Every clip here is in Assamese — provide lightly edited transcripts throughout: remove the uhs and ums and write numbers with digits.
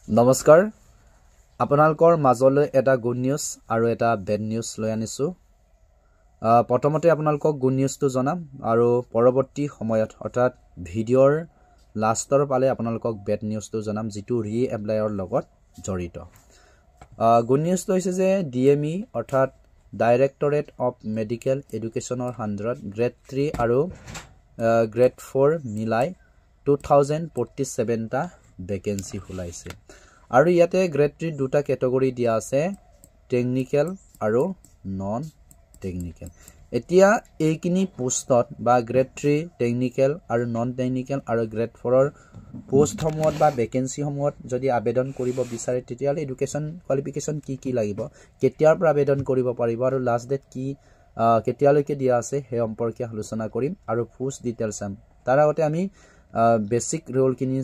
নমস্কাৰ আপোনালোকৰ মাজলৈ এটা গুড নিউজ আৰু এটা বেড নিউজ লৈ আনিছো প্ৰথমতে আপোনালোকক গুড নিউজটো জনাম আৰু পৰৱৰ্তী সময়ত অৰ্থাৎ ভিডিঅ'ৰ লাষ্টৰ পালে আপোনালোকক বেড নিউজটো জনাম যিটো ৰি এপ্লাইৰ লগত জড়িত গুড নিউজটো হৈছে যে ডিএমই অৰ্থাৎ ডাইৰেক্টৰেট অফ মেডিকেল এডুকেশ্যনৰ আন্ডাৰত গ্ৰেড 3 আৰু গ্ৰেড 4 মিলাই 2047 টা ভ্যাকেন্সি খোলাইছে আৰু ইয়াতে গ্ৰেড 3 দুটা ক্যাটাগৰী দিয়া আছে টেকনিক্যাল আৰু নন টেকনিক্যাল এতিয়া এইখিনি পোষ্টত বা গ্ৰেড 3 টেকনিক্যাল আৰু নন টেকনিক্যাল আৰু গ্ৰেড 4 ৰ পোষ্ট সমূহত বা ভ্যাকেন্সি সমূহত যদি আবেদন কৰিব বিচাৰে তেতিয়ালে এডুকেশ্যন কোৱালিফিকেশন কি লাগিব কেতিয়াৰ পৰা আবেদন কৰিব পাৰিব আৰু লাষ্ট ডেট কি কেতিয়ালৈকে দিয়া আছে হে সম্পৰ্কে আলোচনা কৰিম আৰু পোষ্ট ডিটেইলছ তাৰ আগতে আমি বেসিক ৰোল কিনি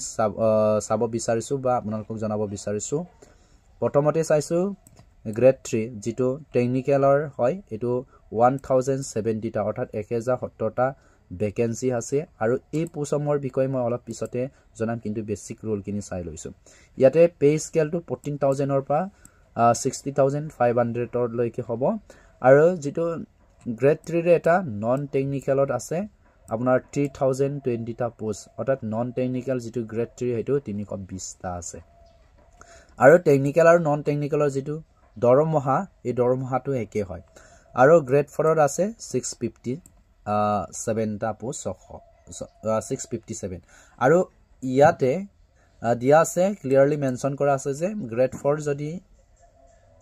সাব বিচাৰিছো বা আপোনালোকক জনাব বিচাৰিছো প্ৰথমতে চাইছো গ্ৰেড 3 যেটো টেকনিক্যালৰ হয় এটো 1070 টা অৰ্থাৎ 1070 টা ভ্যাকেন্সি আছে আৰু এই পোষ্টৰ বিষয়ে মই অলপ পিছতে জনাম কিন্তু বেসিক ৰোল কিনি চাই লৈছো ইয়াতে পে স্কেলটো 14000 ৰ পৰা 60500 ৰ লৈকে হ'ব আৰু যেটো গ্ৰেড 3 ৰে এটা নন টেকনিক্যালত আছে আপোনাৰ 3020 টা পোষ্ট অৰ্থাৎ নন টেকনিক্যাল যেটো গ্ৰেড 3 হেটো 320 টা আছে আৰু টেকনিক্যাল আৰু নন টেকনিক্যালৰ যেটো দৰমহা এই দৰমহাটো একে হয় আৰু গ্ৰেড 4 ৰ আছে 657 টা পোষ্ট 657 আৰু ইয়াতে দিয়া আছে ক্লিয়াৰলি মেনশন কৰা আছে যে গ্ৰেড 4 যদি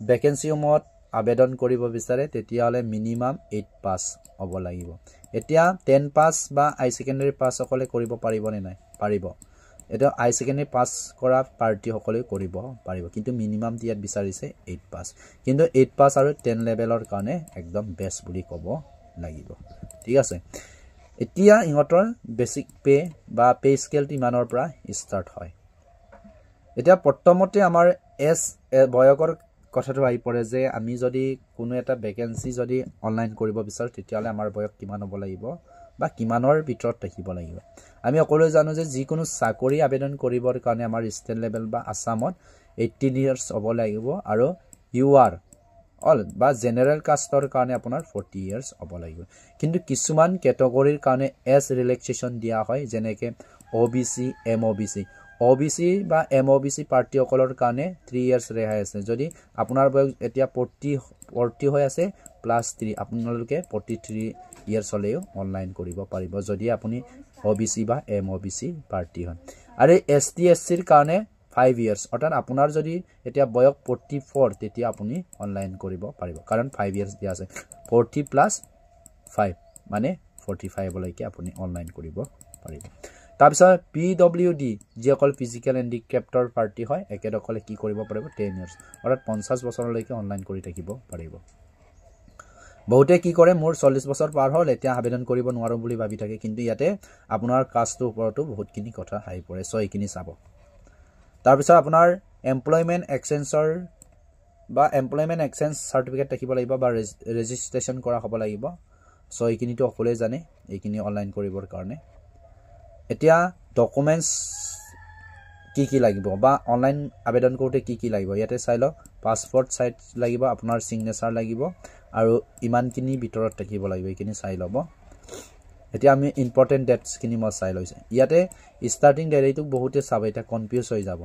ভ্যাকেন্সি মত আবেদন কৰিব বিচাৰে তেতিয়ালে মিনিমাম 8 পাস হ'ব লাগিব এতিয়া 10 পাস বা আই সেকেন্ডাৰী পাস সকলে কৰিব পাৰিব নে নাই পাৰিব এটা আই সেকেন্ডাৰী পাস কৰা পাৰ্টি সকলে কৰিব পাৰিব কিন্তু মিনিমাম দিয়াত বিচাৰিছে 8 পাস কিন্তু 8 পাস আৰু 10 লেভেলৰ কাৰণে একদম বেষ্ট বুলি ক'ব লাগিব ঠিক আছে এতিয়া ইহঁতৰ বেসিক পে বা পে স্কেল ইমানৰ পৰা ষ্টাৰ্ট হয় এতিয়া প্ৰথমতে আমাৰ এস বয়কৰ কথাটো আহি পৰে যে আমি যদি কোনো এটা ভ্যাকেন্সি যদি অনলাইন কৰিব বিচাৰো তেতিয়ালে আমাৰ বয়স কিমান হ'ব লাগিব বা কিমানৰ ভিতৰত থাকিব লাগিব আমি সকলোৱে জানো যে যিকোনো চাকৰি আবেদন কৰিবৰ কাৰণে আমাৰ ষ্টেট লেভেল বা আসামত 18 ইয়াৰ্স হ'ব লাগিব আৰু ইউআৰ অল বা জেনাৰেল কাষ্টৰ কাৰণে আপোনাৰ 40 ইয়াৰ্স হ'ব লাগিব কিন্তু কিছুমান ক্যাটাগৰীৰ কাৰণে এস ৰিলেক্সেশন দিয়া হয় যেনেকে ওবিসি এমওবিসি ওবিসি বা এমওবিসি পাৰ্টি সকলৰ কাৰণে 3 ইয়াৰ্স ৰেহাই আছে যদি আপোনাৰ বয়স এতিয়া 40 হৈ আছে প্লাস 3 আপোনালোকে 43 ইয়াৰ্স হলেও অনলাইন কৰিব পাৰিব যদি আপুনি ওবিসি বা এমওবিসি পাৰ্টি হয় আৰু এসটি এসসিৰ কাৰণে 5 ইয়াৰ্স অৰ্থাৎ আপোনাৰ যদি এতিয়া বয়স 44 তেতিয়া আপুনি অনলাইন কৰিব পাৰিব কাৰণ 5 ইয়াৰ্স দিয়া আছে 40 প্লাস 5 মানে 45 লৈকে আপুনি অনলাইন কৰিব পাৰিব তাৰপিছত পিডব্লিউডি যি অকল ফিজিক্যাল হ্যান্ডিক্যাপ্টৰ পাৰ্টি হয় একেদকলে কি কৰিব পাৰিব 10 ইয়াৰ্স অৰ্থাৎ 50 বছৰলৈকে অনলাইন কৰি থাকিব পাৰিব বহুতে কি কৰে মোৰ 40 বছৰ পাৰ হ'ল এতিয়া আবেদন কৰিব নোৱাৰো বুলি ভাবি থাকে কিন্তু ইয়াতে আপোনাৰ কাষ্টৰ ওপৰতো বহুতখিনি কথা আহি পৰে সো এইখিনি চাব তাৰপিছত আপোনাৰ এমপ্লয়মেন্ট এক্সচেঞ্জৰ বা এমপ্লয়মেন্ট এক্সচেঞ্জ সাৰ্টিফিকেট থাকিব লাগিব বা ৰেজিষ্ট্ৰেচন কৰা হ'ব লাগিব সো এইখিনিটো সকলোৱে জানে এইখিনি অনলাইন কৰিবৰ কাৰণে এতিয়া ডকুমেন্টস কি লাগিব বা অনলাইন আবেদন কৰোতে কি লাগিব ইয়াতে চাই লওক পাসপোৰ্ট সাইজ লাগিব আপোনাৰ সিগনেচাৰ লাগিব আৰু ইমানখিনি ভিতৰত থাকিব লাগিব এইখিনি চাই লব এতিয়া আমি ইম্পৰ্টেন্ট ডেটস কিনি মই চাই লৈছে ইয়াতে স্টাৰ্টিং ডেটটো বহুতে চাব এটা কনফিউজ হৈ যাব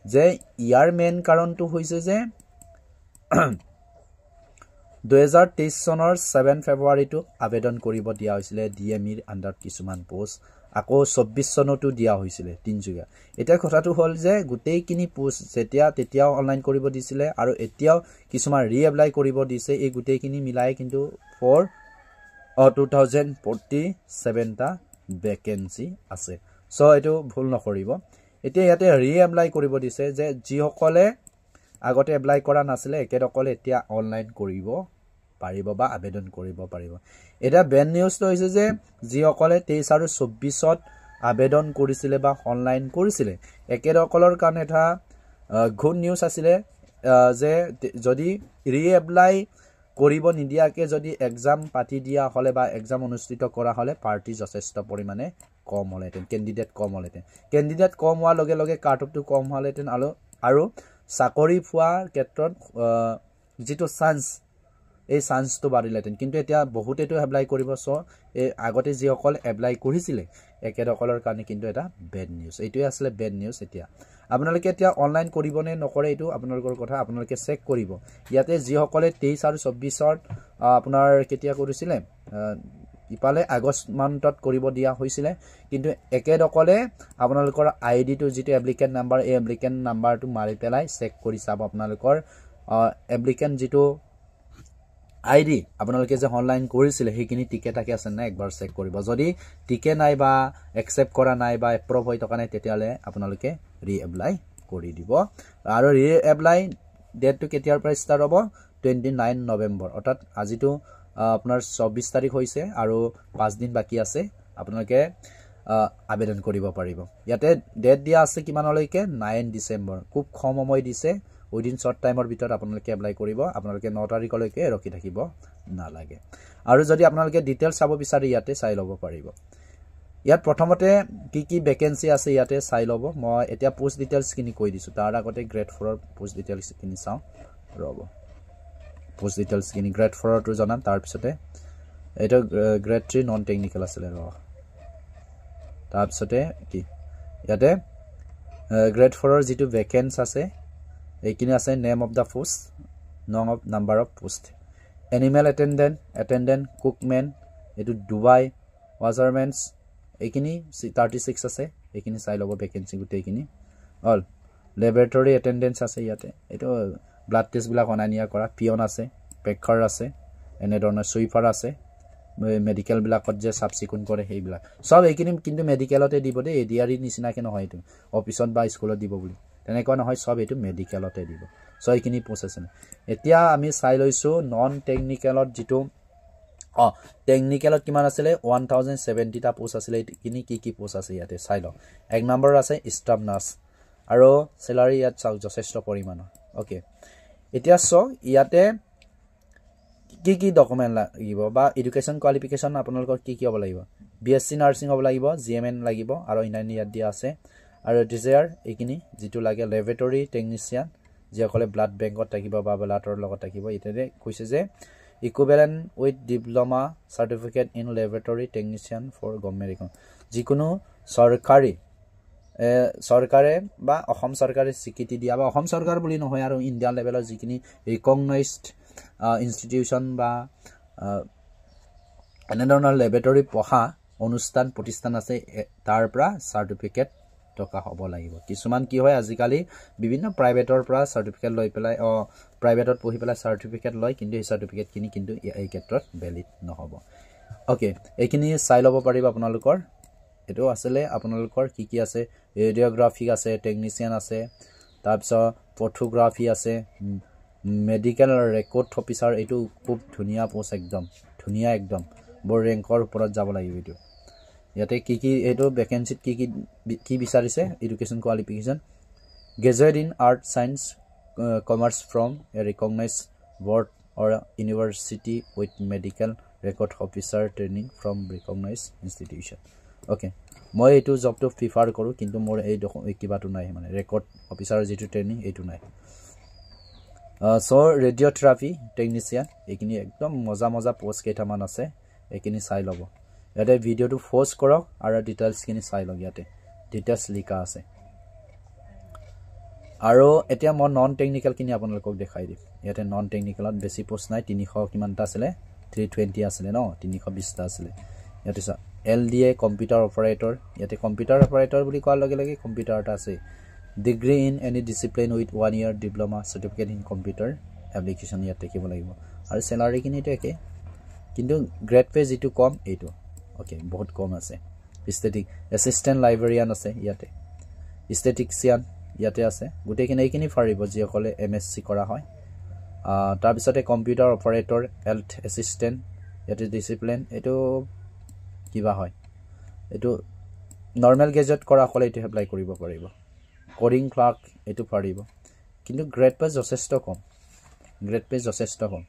যে ইয়াৰ মেইন কাৰণটো হৈছে যে 2023 চনৰ 7 ফেব্ৰুৱাৰীটো আবেদন কৰিব দিয়া হৈছিল ডিএমইৰ আন্ডাৰত কিছুমান পোষ্ট আকৌ 24 চনতো দিয়া হৈছিল তিনজুগা এটা কথাটো হল যে গুটেইখিনি পোষ্ট তেতিয়াও অনলাইন কৰিব দিছিল আৰু এতিয়াও কিছুমান ৰিএপ্লাই কৰিব দিছে এই গুটেইখিনি মিলাই কিন্তু 2047 টা ভ্যাকেন্সি আছে সো এটো ভুল নকৰিব এতিয়া ইয়াতে ৰিএপ্লাই কৰিব দিছে যে যি সকলে আগতে এপ্লাই কৰা নাছিলে একেদকলে এতিয়া অনলাইন কৰিব পাৰিব বা আবেদন কৰিব পাৰিব এটা বেড নিউজটো হৈছে যে যি সকলে 23 আৰু 24 ত আবেদন কৰিছিল বা অনলাইন কৰিছিল একেদকলৰ কাৰণে এটা গুড নিউজ আছিল যে যদি ৰিএপ্লাই কৰিব নিদিয়াকে যদি এক্সাম পাতি দিয়া হলে বা এক্সাম অনুষ্ঠিত কৰা হলে পাৰ্টি যথেষ্ট পৰিমাণে কম হলেতেন ক্যান্ডিডেট কম হলেতেন ক্যান্ডিডেট কম হোৱাৰ লগে লগে কাট অফটো কম হলেতেন আৰু আৰু চাকৰি পোৱাৰ ক্ষেত্ৰত যেটো চান্স এই চান্সটো বাঢ়িলেতেন কিন্তু এতিয়া বহুতেটো এপ্লাই কৰিব চ এই আগতে যিসকল এপ্লাই কৰিছিলে একেদকলৰ কাৰণে কিন্তু এটা বেড নিউজ এইটোৱে আসলে বেড নিউজ এতিয়া আপোনালোকে এতিয়া অনলাইন কৰিবনে নকৰে এইটো আপোনালোকৰ কথা আপোনালোকে চেক কৰিব ইয়াতে যিসকলে 23 আৰু 24 আপোনাৰ কেতিয়া কৰিছিলে ইপালে আগষ্ট মান্থত কৰিব দিয়া হৈছিলে কিন্তু একেদকলে আপোনালোকৰ আইডি টো যেটো এপ্লিকেন্ট নাম্বাৰ এই এপ্লিকেন্ট নাম্বাৰটো মাৰি পেলাই চেক কৰি চাব আপোনালোকৰ এপ্লিকেন্ট যেটো আইডি আপোনালোকে যে অনলাইন কৰিছিলে হেকিনি টিকে থাকে আছে না একবাৰ চেক কৰিব যদি টিকে নাই বা একসেপ্ট কৰা নাই বা এপ্ৰুভ হৈ থকা নাই তেতিয়ালে আপোনালোকে ৰি এপ্লাই কৰি দিব আৰু ৰি এপ্লাই ডেট টো কেতিয়াৰ পৰা ষ্টাৰ্ট হ'ব 29 নৱেম্বৰ অৰ্থাৎ আজিটো আপোনাৰ 24 তাৰিখ হৈছে আৰু 5 দিন বাকি আছে আপোনালোকে আবেদন কৰিব পাৰিব ইয়াতে ডেট দিয়া আছে কিমানলৈকে 9 ডিসেম্বৰ খুব কম সময় দিছে উইদিন শৰ্ট টাইমৰ ভিতৰত আপোনালোকে এপ্লাই কৰিব আপোনালোকে 9 তাৰিখলৈকে ৰখি থাকিব নালাগে আৰু যদি আপোনালোকে ডিটেইলছ চাব বিচাৰি ইয়াতে চাই ল'ব পাৰিব ইয়াত প্ৰথমতে কি ভ্যাকেন্সি আছে ইয়াতে চাই ল'ব মই এতিয়া পোষ্ট ডিটেইলছ কিনি কৈ দিছো তাৰ আগতে গ্ৰেড 4 ৰ পোষ্ট ডিটেইলছ কিনি চাও ৰব পোষ্ট ডিটেইলছ কিনি গ্ৰেড 4 টো জানাম তাৰ পিছতে এটা গ্ৰেড 3 নন টেকনিক্যাল আছিল ৰ তাৰ পিছতে কি ইয়াতে গ্ৰেড 4 ৰ যেটো ভ্যাকেন্সি আছে এইকিনি আছে name of the post number of post animal attendant cookman এটো দুবাই ওয়াজাৰমেন্স এইকিনি 36 আছে এইকিনি চাই লব ভ্যাকেন্সি গুটে এইকিনি অল ল্যাবৰেটৰী অ্যাটেন্ডেন্স আছে ইয়াতে এটো ব্লাড টেষ্ট বিলাক অনানিয়া কৰা পিয়ন আছে পেকাৰ আছে এনে ধৰণৰ সুইপাৰ আছে মেডিকেল বিলাকত যে সাবসিকুন কৰে হেইবিলাক সব এইকিনি কিন্তু মেডিকেলতে দিব দে এডিআৰই নিচিনাকে নহয় এটো অফিসত বা স্কুলত দিব বুলি তেনেকুৱা নহয় সব এটো মেডিকেলতে দিব সো এইকিনি প্ৰসেস এতিয়া আমি চাই লৈছো নন টেকনিক্যালত যেটো টেকনিক্যালত কিমান আছিল 1070 টা পোষ্ট আছিল এইকিনি কি পোষ্ট আছে ইয়াতে চাই ল এক নম্বৰ আছে স্টাফ নাৰ্স আৰু স্যালাৰি ইয়াত চাও যথেষ্ট পৰিমাণৰ ওকে এতিয়া চ ইয়াতে কি ডকুমেন্ট লাগিব বা এডুকেশন কোৱালিফিকেশন আপোনালোকৰ কি হ'ব লাগিব বিএসসি নাৰ্সিং হ'ব লাগিব জিএমএন লাগিব আৰু ইনাইন ইয়াত দিয়া আছে আৰু ডিজায়াৰ এইকিনি যেটো লাগে ল্যাবৰেটৰী টেকনিশিয়ান যিসকলে ব্লাড বেংকত থাকিব বা ব্লাডৰ লগত থাকিব ইতেনে কৈছে যে equivalent with diploma certificate in laboratory technician for government যিকোনো সৰকাৰে বা অসম সৰকাৰে স্বীকৃতি দিয়া বা অসম সৰকাৰ বুলি নহয় আৰু ইন্ডিয়া লেভেলৰ যিকিনি ৰিকগনাইজড ইনষ্টিটিউশন বা এনেধৰণৰ ল্যাবৰেটৰী পঢ়া অনুষ্ঠান প্ৰতিষ্ঠান আছে তাৰ পৰা সাৰ্টিফিকেট টকা হ'ব লাগিব কিছুমান কি হয় আজিকালি বিভিন্ন প্ৰাইভেটৰ পৰা সাৰ্টিফিকেট লৈ পেলাই প্ৰাইভেটত পঢ়ি পেলাই সাৰ্টিফিকেট লয় কিন্তু এই সাৰ্টিফিকেট কিনি কিন্তু এই ক্ষেত্ৰত ভ্যালিড নহব ওকে এইখিনি চাই ল'ব পাৰিব আপোনালোকৰ এটো আসলে আপোনালোকৰ কি আছে ৰেডিওগ্ৰাফি আছে টেকনিশিয়ান আছে তাৰপিছত ফটোগ্ৰাফি আছে মেডিকেল ৰেকৰ্ড অফিচাৰ এটো খুব ধুনিয়া পোষ্ট একদম ধুনিয়া একদম বৰ ৰেংকৰ ওপৰত যাব লাগিব এটো ইয়াতে কি এটো ভ্যাকেন্সিত কি বিচাৰিছে education qualification graduate in art science commerce from a recognised board or university with medical record officer training from recognized institution okay মই এটো জব তো প্ৰিফাৰ কৰো কিন্তু মোৰ এই কিবাটো নাই মানে ৰেকৰ্ড অফিচাৰ যেটো ট্ৰেইনিং এটো নাই সো ৰেডিওথেৰাপি টেকনিশিয়ান এইখিনি একদম মজা পোষ্ট কেইটামান আছে এইখিনি চাই ল'ব ইয়াতে ভিডিওটো ফোজ কৰক আৰু ডিটেইলছ কিনি চাই লওক ইয়াতে ডিটেইলছ লিখা আছে আৰু এতিয়া মই নন টেকনিক্যাল কিনি আপোনালোকক দেখাই দিম ইয়াতে নন টেকনিক্যালত বেছি পোষ্ট নাই 300 কিমানটা আছিল 320 আছিল ন 320 টা আছিল ইয়াতে LDA কম্পিউটাৰ অপাৰেটৰ ইয়াতে কম্পিউটাৰ অপাৰেটৰ বুলি কোৱাৰ লগে লগে কম্পিউটাৰটা আছে degree in any discipline with 1 year diploma certificate in computer application ইয়াত থাকিব লাগিব আৰু স্যালাৰি কিনিটো একে কিন্তু গ্ৰেড পে যেটো কম এইটো ওকে বহুত কম আছে ষ্টেটিক অ্যাসিস্ট্যান্ট লাইব্ৰেৰিয়ান আছে ইয়াতে ষ্টেটিক্সিয়ান ইয়াতে আছে গুটেকিনে এইখিনি ফাৰিব যিসকলে MSc কৰা হয় তাৰ পিছতে কম্পিউটাৰ অপাৰেটৰ হেলথ অ্যাসিস্ট্যান্ট ইয়াতে ডিসিপ্লিন এটো কিবা হয় এটো নৰমাল গ্ৰেজুৱেট কৰা হলে এটো এপ্লাই কৰিব পাৰিব কোডিং ক্লাৰ্ক এটো পাৰিব কিন্তু গ্ৰেড পে যথেষ্ট কম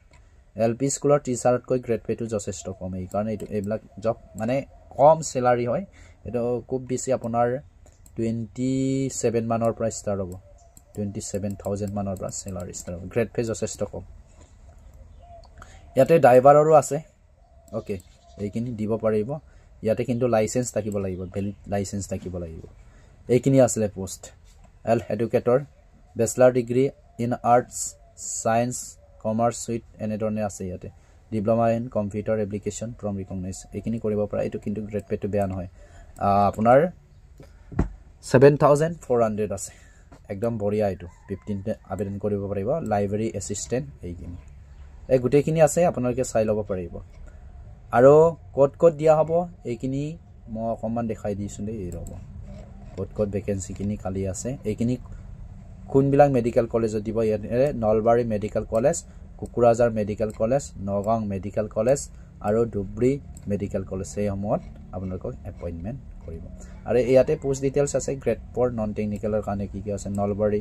LP স্কুলৰ টিচাৰত কৈ গ্ৰেড পেটো যথেষ্ট কম এই কাৰণে এটো এইবিলাক জব মানে কম স্যালাৰি হয় এটো খুব বেছি আপোনাৰ 27 মানৰ পৰা ষ্টাৰ্ট হ'ব 27,000 মানৰ পৰা চেলাৰী ষ্টাৰ্ট হ'ব গ্ৰেড পে যথেষ্ট কম ইয়াতে ড্ৰাইভাৰৰো আছে ওকে এইখিনি দিব পাৰিব ইয়াতে কিন্তু লাইসেন্স থাকিব লাগিব ভ্যালিড লাইসেন্স থাকিব লাগিব এইখিনি আসলে post L educator bachelor degree in arts science commerce with এনেধৰণে আছে ইয়াতে diploma in computer application from recognise এইখিনি কৰিব পৰা এইটো কিন্তু গ্ৰেড পেটো বেয়া নহয় আপোনাৰ 7,400 আছে একদম বঢ়িয়া এইটো 15 আবেদন কৰিব পাৰিব লাইব্ৰেৰী এসিস্ট্যান্ট এইখিনি এই গুটেখিনি আছে আপোনালোকে চাই ল'ব পাৰিব আৰু কোড দিয়া হ'ব এইখিনি মই অকমান দেখাই দিছো দেই এই ৰব কোড ভ্যাকেন্সি কিনি খালি আছে এইখিনি কোনবিলাক মেডিকেল কলেজত দিব ইয়াতে Nalbari medical college Kokrajhar medical college Nagaon medical college আৰু ডুবৰি মেডিকেল কলেজ এই সময়ত আপোনালোকক এপইন্টমেন্ট কৰিব আৰু ইয়াতে পোষ্ট ডিটেইলছ আছে গ্ৰেড 4 নন টেকনিক্যালৰ কাৰণে কি আছে Nalbari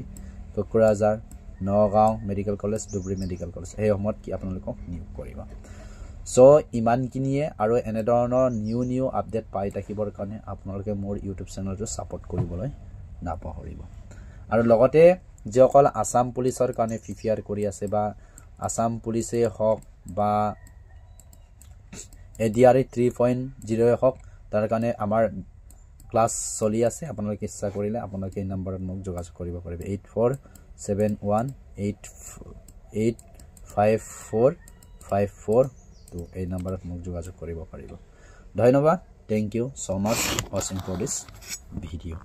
Kokrajhar Nagaon medical college Dhubri medical college এই সময়ত কি আপোনালোকক নিয়োগ কৰিব সো ইমানখিনিয়ে আৰু এনে ধৰণৰ নিউ আপডেট পাই থাকিবৰ কাৰণে আপোনালোকে মোৰ ইউটিউব চেনেলটো সাপোৰ্ট কৰিবলৈ নাপাহৰিব আৰু লগতে যেসকল আসাম পুলিচৰ কাৰণে প্ৰিপেয়াৰ কৰি আছে বা আসাম পুলিচে হওক বা এডিআৰ 3.0 হওক তাৰ কাৰণে আমাৰ ক্লাছ চলি আছে আপোনালোকে ইচ্ছা কৰিলে আপোনালোকে এই নম্বৰত মোক যোগাযোগ কৰিব পাৰিব 8471885454 তো এই নম্বৰত মোক যোগাযোগ কৰিব পাৰিব ধন্যবাদ thank you so much watching for this video